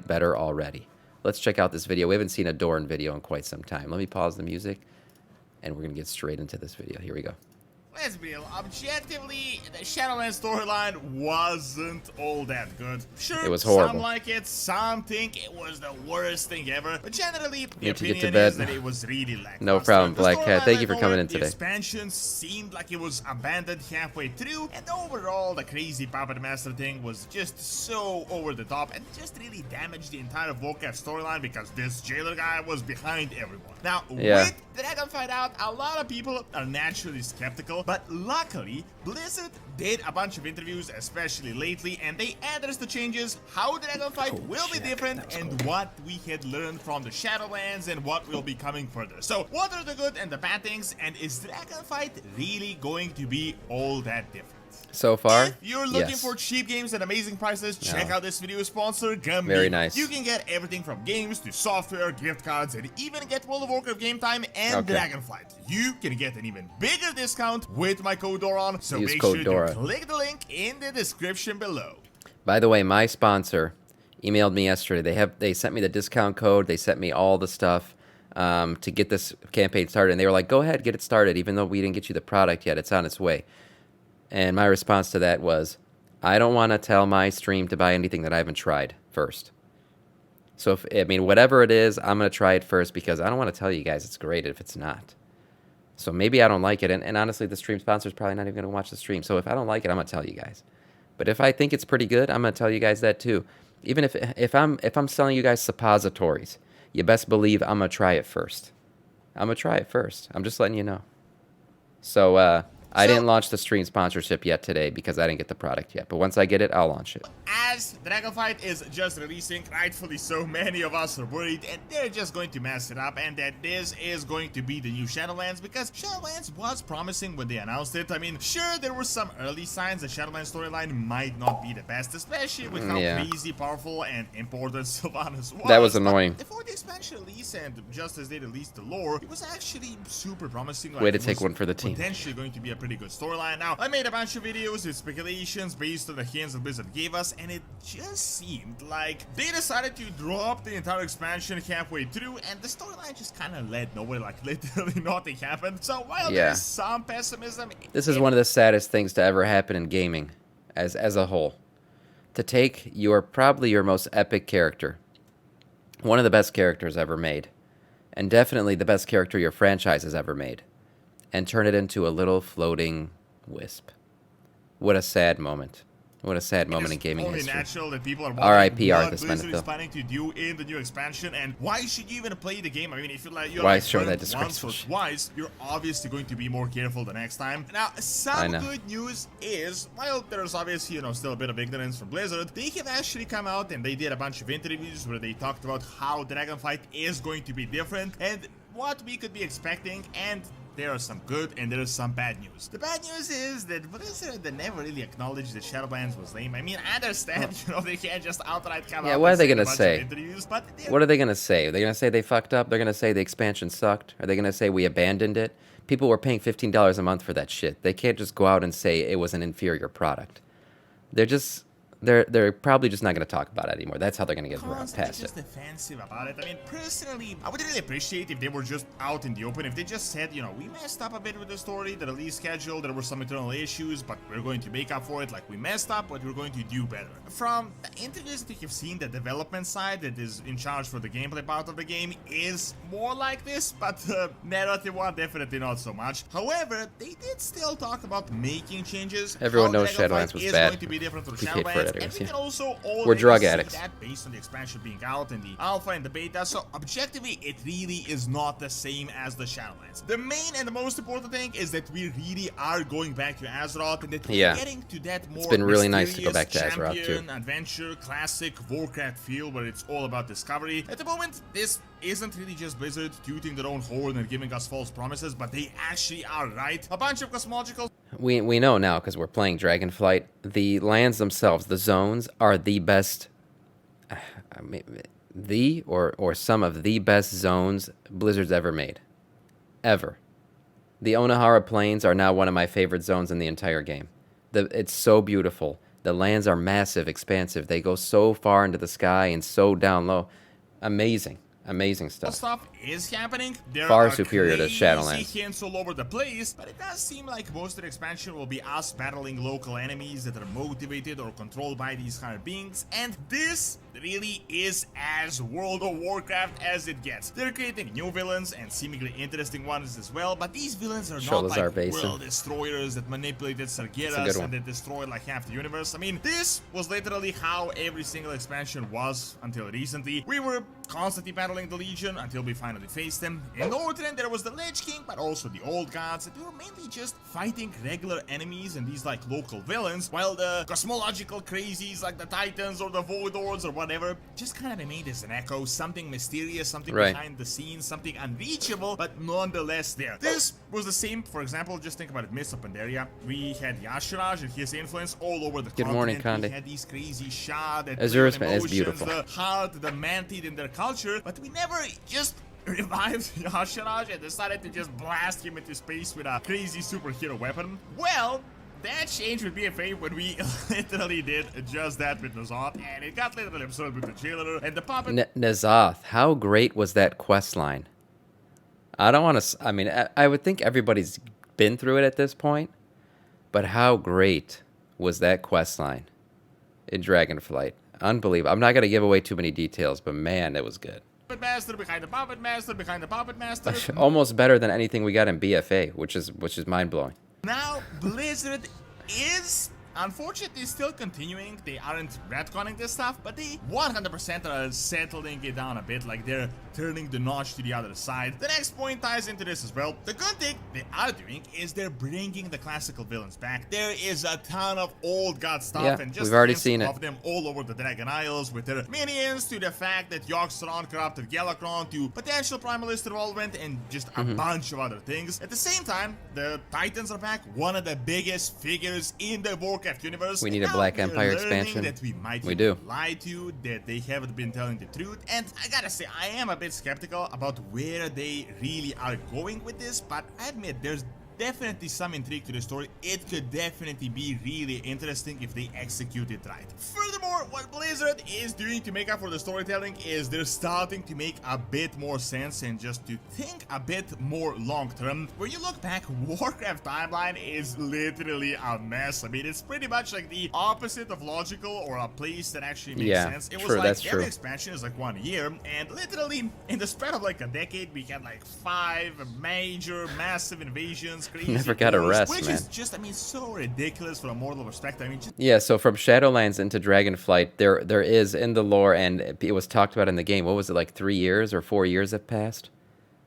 better already. Let's check out this video. We haven't seen a Doran video in quite some time. Let me pause the music, and we're going to get straight into this video. Here we go. Let's be real, objectively, the Shadowlands storyline wasn't all that good. Sure, it was horrible. Some like it, some think it was the worst thing ever, but generally, the opinion is that it was really lackluster. No problem, Black Cat. Thank you for coming in today. The expansion seemed like it was abandoned halfway through, and overall, the crazy Puppet Master thing was just so over the top, and just really damaged the entire warcraft storyline because this jailer guy was behind everyone. Now, with Dragonflight out, a lot of people are naturally skeptical, but luckily, Blizzard did a bunch of interviews, especially lately, and they addressed the changes, how Dragonflight will be different, and what we had learned from the Shadowlands and what will be coming further. So, what are the good and the bad things, and is Dragonflight really going to be all that different? So far, if you're looking for cheap games at amazing prices, check out this video sponsor, Gumby. Very nice. You can get everything from games to software, gift cards, and even get World of Warcraft Game Time and Dragonflight. You can get an even bigger discount with my code DORAN, so make sure to click the link in the description below. By the way, my sponsor emailed me yesterday. They sent me the discount code. They sent me all the stuff to get this campaign started, and they were like, "Go ahead, get it started. Even though we didn't get you the product yet, it's on its way." And my response to that was, I don't want to tell my stream to buy anything that I haven't tried first. So, whatever it is, I'm going to try it first because I don't want to tell you guys it's great if it's not. So maybe I don't like it. And honestly, the stream sponsor is probably not even going to watch the stream. So if I don't like it, I'm going to tell you guys. But if I think it's pretty good, I'm going to tell you guys that too. Even if I'm selling you guys suppositories, you best believe I'm going to try it first. I'm going to try it first. I'm just letting you know. So, I didn't launch the stream sponsorship yet today because I didn't get the product yet. But once I get it, I'll launch it. As Dragonflight is just releasing, rightfully so, many of us are worried and they're just going to mess it up and that this is going to be the new Shadowlands because Shadowlands was promising when they announced it. I mean, sure, there were some early signs the Shadowlands storyline might not be the best, especially with how crazy, powerful, and important Sylvanas was. That was annoying. But before the expansion release and just as they released the lore, it was actually super promising. Way to take one for the team. Potentially going to be a pretty good storyline. Now, I made a bunch of videos with speculations based on the hints that Blizzard gave us, and it just seemed like they decided to drop the entire expansion halfway through, and the storyline just kind of led nowhere, like literally nothing happened. So while there's some pessimism, this is one of the saddest things to ever happen in gaming as a whole. To take probably your most epic character, one of the best characters ever made, and definitely the best character your franchise has ever made, and turn it into a little floating wisp. What a sad moment. What a sad moment in gaming history. Natural that people are R.I.P. what Arthas Blizzard is planning to do in the new expansion, and why should you even play the game? I mean, if you're like show that once or twice, you're obviously going to be more careful the next time. Now, some good news is, while there's obviously, still a bit of ignorance from Blizzard, they have actually come out and they did a bunch of interviews where they talked about how Dragonflight is going to be different and what we could be expecting, and there are some good and there is some bad news. The bad news is that Blizzard never really acknowledged that Shadowlands was lame. I mean, I understand, they can't just outright come out. Yeah, what are they gonna say? But what are they gonna say? Are they gonna say they fucked up? They're gonna say the expansion sucked? Are they gonna say we abandoned it? People were paying $15 a month for that shit. They can't just go out and say it was an inferior product. They're probably just not going to talk about it anymore. That's how they're going to get past it. Just defensive about it. I mean, personally, I would really appreciate if they were just out in the open. If they just said, we messed up a bit with the story, the release schedule, there were some internal issues, but we're going to make up for it. Like, we messed up, but we're going to do better. From the interviews that you've seen, the development side that is in charge for the gameplay part of the game is more like this, but narrative one, definitely not so much. However, they did still talk about making changes. Everyone knows Shadowlands was bad. Going to be different from Shadowlands. And we can also we're drug addicts. That based on the expansion being out and the alpha and the beta, so objectively it really is not the same as the Shadowlands. The main and the most important thing is that we really are going back to Azeroth and that we're getting to that more it's been really nice to go back to Azeroth too. Adventure, classic Warcraft feel where it's all about discovery. At the moment, this isn't really just Blizzard tooting their own horn and giving us false promises, but they actually are right. A bunch of cosmological... We know now because we're playing Dragonflight. The lands themselves, the zones, are the best... or some of the best zones Blizzard's ever made. Ever. The Onahara Plains are now one of my favorite zones in the entire game. It's so beautiful. The lands are massive, expansive. They go so far into the sky and so down low. Amazing. Amazing stuff. Is happening. There Far are superior to crazy Shadowlands. hints all over the place, but it does seem like most of the expansion will be us battling local enemies that are motivated or controlled by these higher beings, and this really is as World of Warcraft as it gets. They're creating new villains and seemingly interesting ones as well, but these villains are not like world destroyers that manipulated Sargeras and that destroyed like half the universe. I mean, this was literally how every single expansion was until recently. We were constantly battling the Legion until we finally faced them. In Northrend there was the Lich King, but also the old gods, and we were mainly just fighting regular enemies and these like local villains, while the cosmological crazies like the Titans or the Voidlords or whatever just kind of remained as an echo, something mysterious, something behind the scenes, something unreachable, but nonetheless there. This was the same, for example, just think about it, Mists of Pandaria. We had Yasharaj and his influence all over the continent. Morning, Conde. We had these crazy Shah that Azura's man is emotions, beautiful. the heart, the mantid in their culture, but we never just revived Yasharaj and decided to just blast him into space with a crazy superhero weapon. Well, that changed with BFA when we literally did just that with Nazoth, and it got literally absorbed with the Jailer and the puppet. Nazoth, how great was that quest line? I don't want to, I mean, I would think everybody's been through it at this point, but how great was that quest line in Dragonflight? Unbelievable. I'm not going to give away too many details, but man, it was good. Puppet Master behind the Puppet Master behind the Puppet Master. Almost better than anything we got in BFA, which is mind-blowing. Now, Blizzard is unfortunately still continuing. They aren't retconning this stuff, but they 100% are settling it down a bit, like they're turning the notch to the other side. The next point ties into this as well. The good thing they are doing is they're bringing the classical villains back. There is a ton of old god stuff, and just we've already seen of them all over the Dragon Isles with their minions, to the fact that Yogg-Saron corrupted Galakrond, to potential Primalist involvement, and just a bunch of other things. At the same time, the Titans are back, one of the biggest figures in the Warcraft universe. We need a Black Empire expansion. That we might lie to, that they haven't been telling the truth, and I gotta say, I am a bit skeptical about where they really are going with this, but I admit there's definitely some intrigue to the story. It could definitely be really interesting if they execute it right. Furthermore, what Blizzard is doing to make up for the storytelling is they're starting to make a bit more sense and just to think a bit more long-term. When you look back, Warcraft timeline is literally a mess. I mean, it's pretty much like the opposite of logical or a place that actually makes sense. It was like every expansion is like 1 year, and literally in the spread of like a decade, we had like 5 major, massive invasions. Never got a rest, which man. Is just, I mean, so ridiculous from a mortal perspective. I mean, yeah, so from Shadowlands into Dragonflight, there is in the lore, and it was talked about in the game, what was it, like 3 years or 4 years have passed?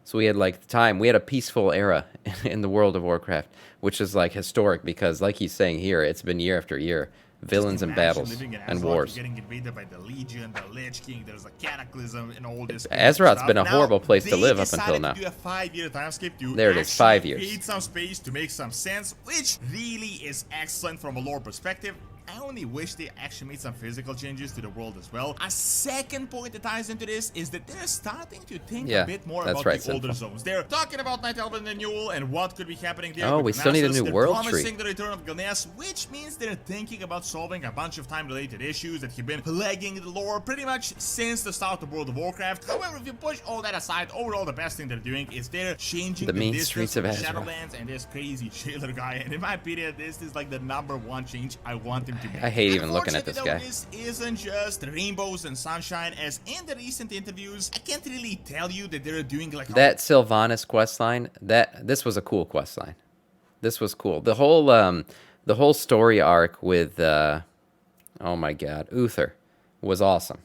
So we had like time, we had a peaceful era in the world of Warcraft, which is like historic because like he's saying here, it's been year after year. Villains and battles and wars. Getting invaded by the Legion, the Lich King, there's a cataclysm and all this. Azeroth's been a horrible place to live up until now. Do a 5-year time skip to there it is, 5 years. Create some space to make some sense, which really is excellent from a lore perspective. I only wish they actually made some physical changes to the world as well. A second point that ties into this is that they're starting to think a bit more about the older zones. They're talking about Night Elven Renewal and what could be happening there. Oh, we still need a new world tree. Promising the return of Gilneas, which means they're thinking about solving a bunch of time-related issues that have been plaguing the lore pretty much since the start of World of Warcraft. However, if you push all that aside, overall the best thing they're doing is they're changing the mean streets of Shadowlands and this crazy Jailer guy. And in my opinion, this is like the #1 change I want him to make. I hate even looking at this guy. This isn't just rainbows and sunshine, as in the recent interviews, I can't really tell you that they're doing like that Sylvanas questline. This was a cool questline. This was cool. The whole story arc with oh my god, Uther was awesome.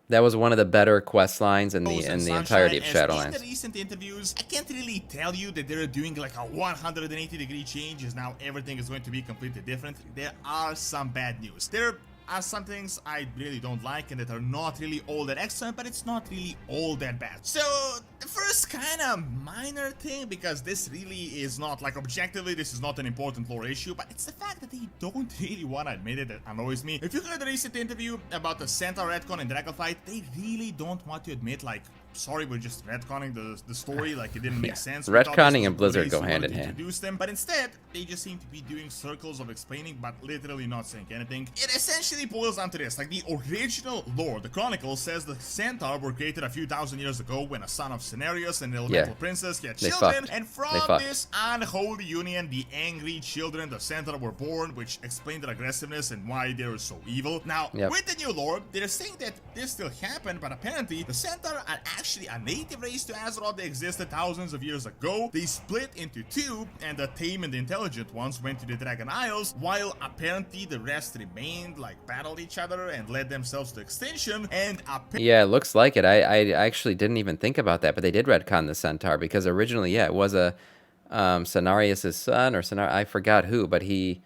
That was one of the better quest lines in the entirety of Shadowlands. In the recent interviews, I can't really tell you that they're doing like a 180-degree change, as now everything is going to be completely different. There are some bad news. There are some things I really don't like and that are not really all that excellent, but it's not really all that bad. So The first kind of minor thing, because this really is not, like, objectively, this is not an important lore issue, but it's the fact that they don't really want to admit it that annoys me. If you heard the recent interview about the Centaur retcon in DRAGONFLIGHT, they really don't want to admit, like, sorry, we're just retconning the story, like it didn't make sense. Retconning and Blizzard go hand in hand. Them, but instead, they just seem to be doing circles of explaining, but literally not saying anything. It essentially boils down to this, like the original lore, the Chronicle says the Centaur were created a few thousand years ago when a son of Cenarius and the elemental princess had children, and from this unholy union, the angry children, the Centaur, were born, which explained their aggressiveness and why they were so evil. Now, with the new lore, they're saying that this still happened, but apparently the Centaur are actually a native race to Azeroth. They existed thousands of years ago. They split into two, and the tame and the intelligent ones went to the Dragon Isles, while apparently the rest remained, like, battled each other and led themselves to extinction. And yeah, it looks like it. I actually didn't even think about that, but they did retcon the Centaur, because originally, yeah, it was a Cenarius' son, or I forgot who, but he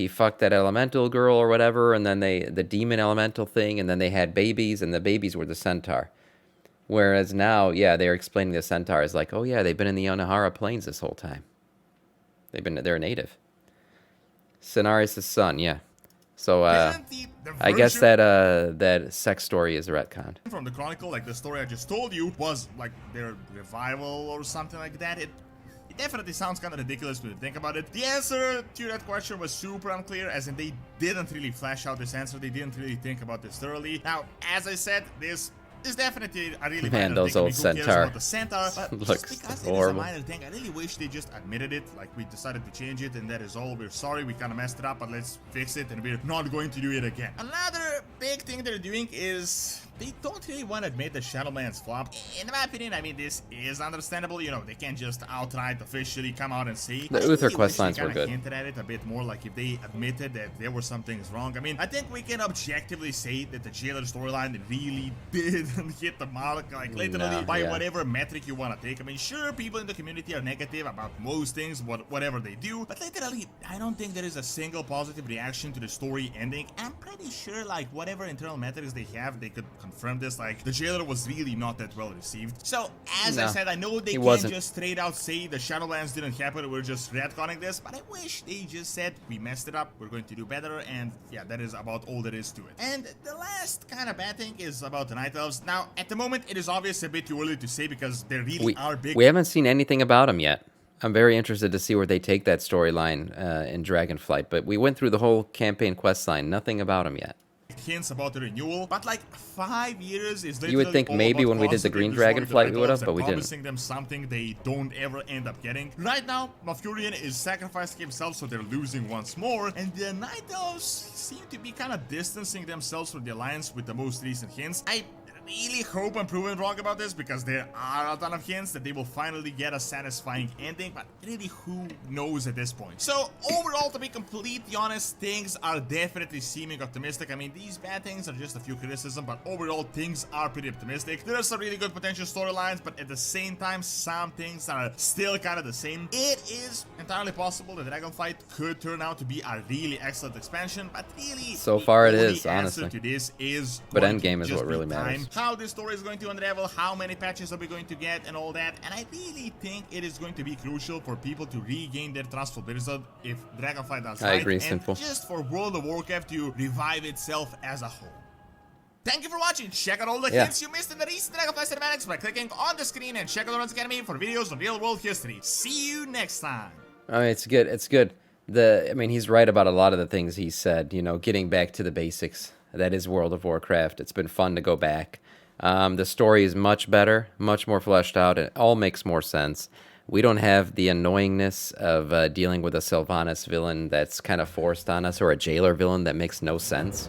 fucked that elemental girl or whatever, and then the demon elemental thing, and then they had babies, and the babies were the Centaur. Whereas now, yeah, they're explaining the Centaur as like, oh yeah, they've been in the Onahara Plains this whole time. They're a native. Cenarius' son, yeah. So I guess that sex story is a retcon. From the Chronicle, like the story I just told you, was like their revival or something like that. It definitely sounds kind of ridiculous when you think about it. The answer to that question was super unclear, as in they didn't really flesh out this answer. They didn't really think about this thoroughly. Now, as I said, this is definitely a really man, minor those thing. old Centaur. The Centaur, but looks just because horrible. it is a minor thing, I really wish they just admitted it. Like, we decided to change it, and that is all. We're sorry, we kind of messed it up, but let's fix it, and we're not going to do it again. Another big thing they're doing is they don't really want to admit that Shadowlands flopped. In my opinion, I mean, this is understandable. You know, they can't just outright officially come out and say. The Uther quest lines were good. Hinted at it a bit more, like if they admitted that there were some things wrong. I mean, I think we can objectively say that the Jailer storyline really didn't hit the mark, like literally by whatever metric you want to take. I mean, sure, people in the community are negative about most things, whatever they do, but literally, I don't think there is a single positive reaction to the story ending. I'm pretty sure, like, whatever internal metrics they have, they could confirm this. Like, the Jailer was really not that well received. So, as I said, I know they can't just straight out say the Shadowlands didn't happen, we're just retconning this, but I wish they just said, we messed it up, we're going to do better, and yeah, that is about all there is to it. And the last kind of bad thing is about the Night Elves. Now, at the moment, it is obviously a bit too early to say, because they really are big. We haven't seen anything about them yet. I'm very interested to see where they take that storyline in Dragonflight, but we went through the whole campaign quest line, nothing about them yet. Hints about the renewal, but like 5 years is literally. You would think maybe when we did the Green Dragonflight we would have, but we didn't. Promising them something they don't ever end up getting. Right now, Malfurion is sacrificing himself, so they're losing once more, and the Night Elves seem to be kind of distancing themselves from the alliance with the most recent hints. I really hope I'm proven wrong about this, because there are a ton of hints that they will finally get a satisfying ending, but really, who knows at this point. So overall, to be completely honest, things are definitely seeming optimistic. I mean, these bad things are just a few criticisms, but overall things are pretty optimistic. There are some really good potential storylines, but at the same time, some things are still kind of the same. It is entirely possible that Dragonflight could turn out to be a really excellent expansion, but really, so far it is, the honestly. answer to this is but endgame is what really matters. How this story is going to unravel, how many patches are we going to get, and all that. And I really think it is going to be crucial for people to regain their trust for Blizzard if Dragonflight does right, I agree, and Simple. just for World of Warcraft to revive itself as a whole. Thank you for watching. Check out all the hints you missed in the recent Dragonflight cinematics by clicking on the screen, and check out the Runs Academy for videos on real-world history. See you next time. I mean, it's good. It's good. I mean, he's right about a lot of the things he said. You know, getting back to the basics. That is World of Warcraft. It's been fun to go back. The story is much better, much more fleshed out. It all makes more sense. We don't have the annoyingness of dealing with a Sylvanas villain that's kind of forced on us, or a Jailer villain that makes no sense.